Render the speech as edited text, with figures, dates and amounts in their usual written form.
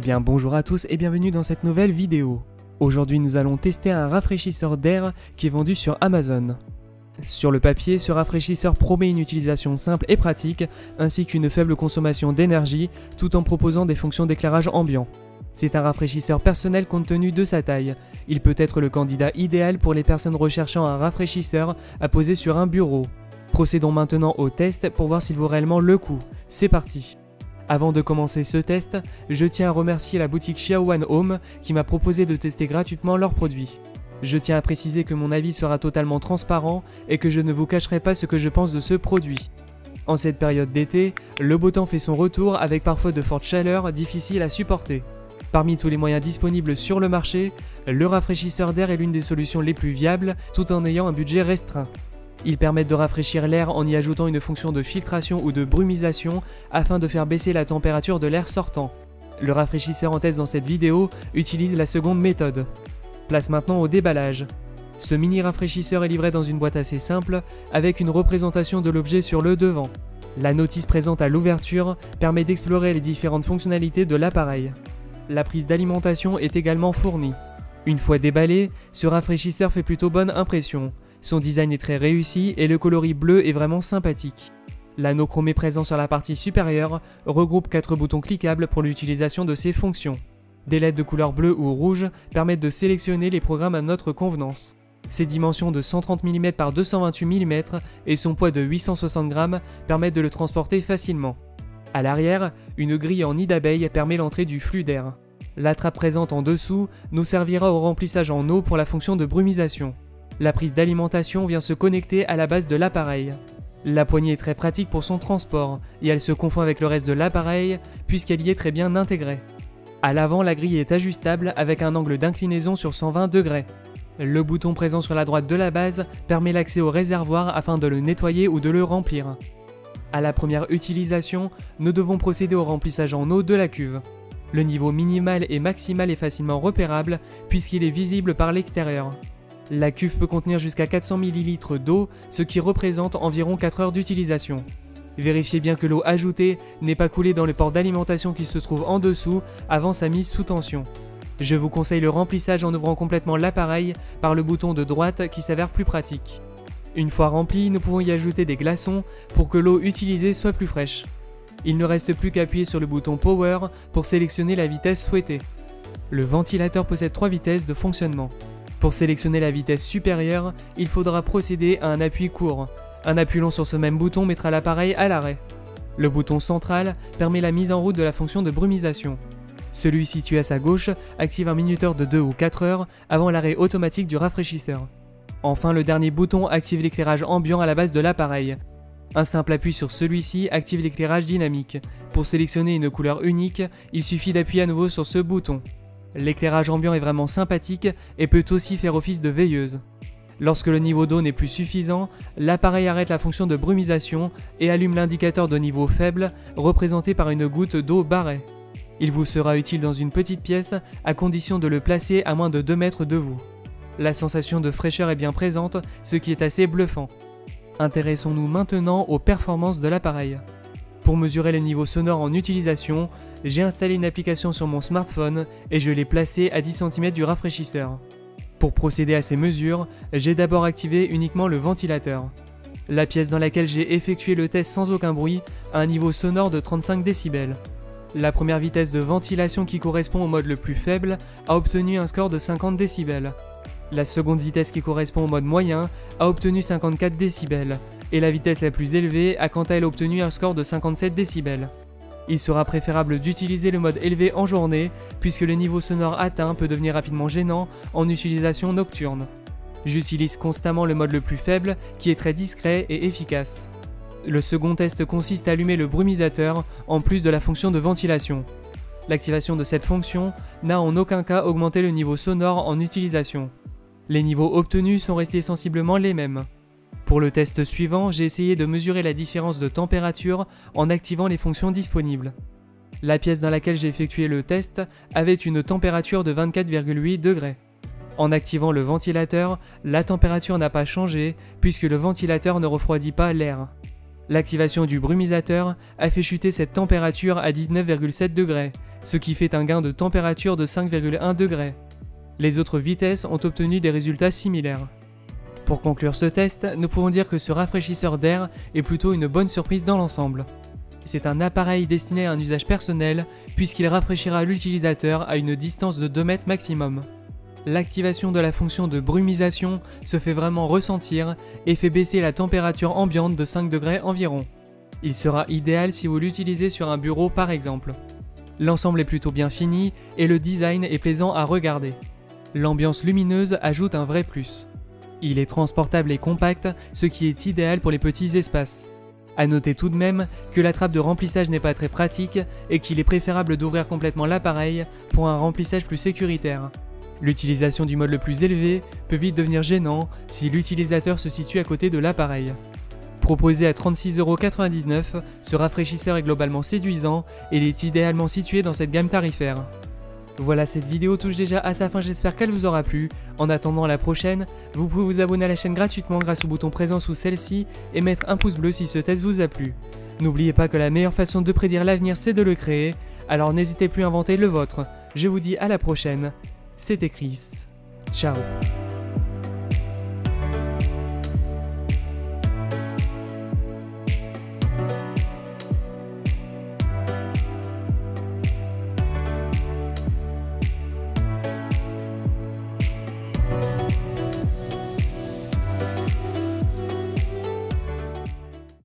bien bonjour à tous et bienvenue dans cette nouvelle vidéo. Aujourd'hui nous allons tester un rafraîchisseur d'air qui est vendu sur Amazon. Sur le papier, ce rafraîchisseur promet une utilisation simple et pratique, ainsi qu'une faible consommation d'énergie, tout en proposant des fonctions d'éclairage ambiant. C'est un rafraîchisseur personnel compte tenu de sa taille. Il peut être le candidat idéal pour les personnes recherchant un rafraîchisseur à poser sur un bureau. Procédons maintenant au test pour voir s'il vaut réellement le coup. C'est parti! Avant de commencer ce test, je tiens à remercier la boutique Xiaowan Home qui m'a proposé de tester gratuitement leurs produits. Je tiens à préciser que mon avis sera totalement transparent et que je ne vous cacherai pas ce que je pense de ce produit. En cette période d'été, le beau temps fait son retour avec parfois de fortes chaleurs difficiles à supporter. Parmi tous les moyens disponibles sur le marché, le rafraîchisseur d'air est l'une des solutions les plus viables tout en ayant un budget restreint. Ils permettent de rafraîchir l'air en y ajoutant une fonction de filtration ou de brumisation afin de faire baisser la température de l'air sortant. Le rafraîchisseur en test dans cette vidéo utilise la seconde méthode. Place maintenant au déballage. Ce mini rafraîchisseur est livré dans une boîte assez simple avec une représentation de l'objet sur le devant. La notice présente à l'ouverture permet d'explorer les différentes fonctionnalités de l'appareil. La prise d'alimentation est également fournie. Une fois déballé, ce rafraîchisseur fait plutôt bonne impression. Son design est très réussi et le coloris bleu est vraiment sympathique. L'anneau chromé présent sur la partie supérieure regroupe 4 boutons cliquables pour l'utilisation de ces fonctions. Des LED de couleur bleue ou rouge permettent de sélectionner les programmes à notre convenance. Ses dimensions de 130 mm par 228 mm et son poids de 860 g permettent de le transporter facilement. À l'arrière, une grille en nid d'abeille permet l'entrée du flux d'air. La trappe présente en dessous nous servira au remplissage en eau pour la fonction de brumisation. La prise d'alimentation vient se connecter à la base de l'appareil. La poignée est très pratique pour son transport et elle se confond avec le reste de l'appareil puisqu'elle y est très bien intégrée. À l'avant, la grille est ajustable avec un angle d'inclinaison sur 120 degrés. Le bouton présent sur la droite de la base permet l'accès au réservoir afin de le nettoyer ou de le remplir. À la première utilisation, nous devons procéder au remplissage en eau de la cuve. Le niveau minimal et maximal est facilement repérable puisqu'il est visible par l'extérieur. La cuve peut contenir jusqu'à 400 ml d'eau, ce qui représente environ 4 heures d'utilisation. Vérifiez bien que l'eau ajoutée n'est pas coulée dans le port d'alimentation qui se trouve en dessous avant sa mise sous tension. Je vous conseille le remplissage en ouvrant complètement l'appareil par le bouton de droite qui s'avère plus pratique. Une fois rempli, nous pouvons y ajouter des glaçons pour que l'eau utilisée soit plus fraîche. Il ne reste plus qu'à appuyer sur le bouton Power pour sélectionner la vitesse souhaitée. Le ventilateur possède 3 vitesses de fonctionnement. Pour sélectionner la vitesse supérieure, il faudra procéder à un appui court. Un appui long sur ce même bouton mettra l'appareil à l'arrêt. Le bouton central permet la mise en route de la fonction de brumisation. Celui situé à sa gauche active un minuteur de 2 ou 4 heures avant l'arrêt automatique du rafraîchisseur. Enfin, le dernier bouton active l'éclairage ambiant à la base de l'appareil. Un simple appui sur celui-ci active l'éclairage dynamique. Pour sélectionner une couleur unique, il suffit d'appuyer à nouveau sur ce bouton. L'éclairage ambiant est vraiment sympathique et peut aussi faire office de veilleuse. Lorsque le niveau d'eau n'est plus suffisant, l'appareil arrête la fonction de brumisation et allume l'indicateur de niveau faible représenté par une goutte d'eau barrée. Il vous sera utile dans une petite pièce à condition de le placer à moins de 2 mètres de vous. La sensation de fraîcheur est bien présente, ce qui est assez bluffant. Intéressons-nous maintenant aux performances de l'appareil. Pour mesurer le niveau sonore en utilisation, j'ai installé une application sur mon smartphone et je l'ai placée à 10 cm du rafraîchisseur. Pour procéder à ces mesures, j'ai d'abord activé uniquement le ventilateur. La pièce dans laquelle j'ai effectué le test sans aucun bruit a un niveau sonore de 35 décibels. La première vitesse de ventilation qui correspond au mode le plus faible a obtenu un score de 50 décibels. La seconde vitesse qui correspond au mode moyen a obtenu 54 décibels. Et la vitesse la plus élevée a quant à elle obtenu un score de 57 décibels. Il sera préférable d'utiliser le mode élevé en journée puisque le niveau sonore atteint peut devenir rapidement gênant en utilisation nocturne. J'utilise constamment le mode le plus faible qui est très discret et efficace. Le second test consiste à allumer le brumisateur en plus de la fonction de ventilation. L'activation de cette fonction n'a en aucun cas augmenté le niveau sonore en utilisation. Les niveaux obtenus sont restés sensiblement les mêmes. Pour le test suivant, j'ai essayé de mesurer la différence de température en activant les fonctions disponibles. La pièce dans laquelle j'ai effectué le test avait une température de 24,8 degrés. En activant le ventilateur, la température n'a pas changé puisque le ventilateur ne refroidit pas l'air. L'activation du brumisateur a fait chuter cette température à 19,7 degrés, ce qui fait un gain de température de 5,1 degrés. Les autres vitesses ont obtenu des résultats similaires. Pour conclure ce test, nous pouvons dire que ce rafraîchisseur d'air est plutôt une bonne surprise dans l'ensemble. C'est un appareil destiné à un usage personnel puisqu'il rafraîchira l'utilisateur à une distance de 2 mètres maximum. L'activation de la fonction de brumisation se fait vraiment ressentir et fait baisser la température ambiante de 5 degrés environ. Il sera idéal si vous l'utilisez sur un bureau par exemple. L'ensemble est plutôt bien fini et le design est plaisant à regarder. L'ambiance lumineuse ajoute un vrai plus. Il est transportable et compact, ce qui est idéal pour les petits espaces. A noter tout de même que la trappe de remplissage n'est pas très pratique et qu'il est préférable d'ouvrir complètement l'appareil pour un remplissage plus sécuritaire. L'utilisation du mode le plus élevé peut vite devenir gênant si l'utilisateur se situe à côté de l'appareil. Proposé à 36,99 €, ce rafraîchisseur est globalement séduisant et il est idéalement situé dans cette gamme tarifaire. Voilà, cette vidéo touche déjà à sa fin, j'espère qu'elle vous aura plu. En attendant la prochaine, vous pouvez vous abonner à la chaîne gratuitement grâce au bouton présent sous celle-ci et mettre un pouce bleu si ce test vous a plu. N'oubliez pas que la meilleure façon de prédire l'avenir c'est de le créer, alors n'hésitez plus à inventer le vôtre. Je vous dis à la prochaine, c'était Chris. Ciao.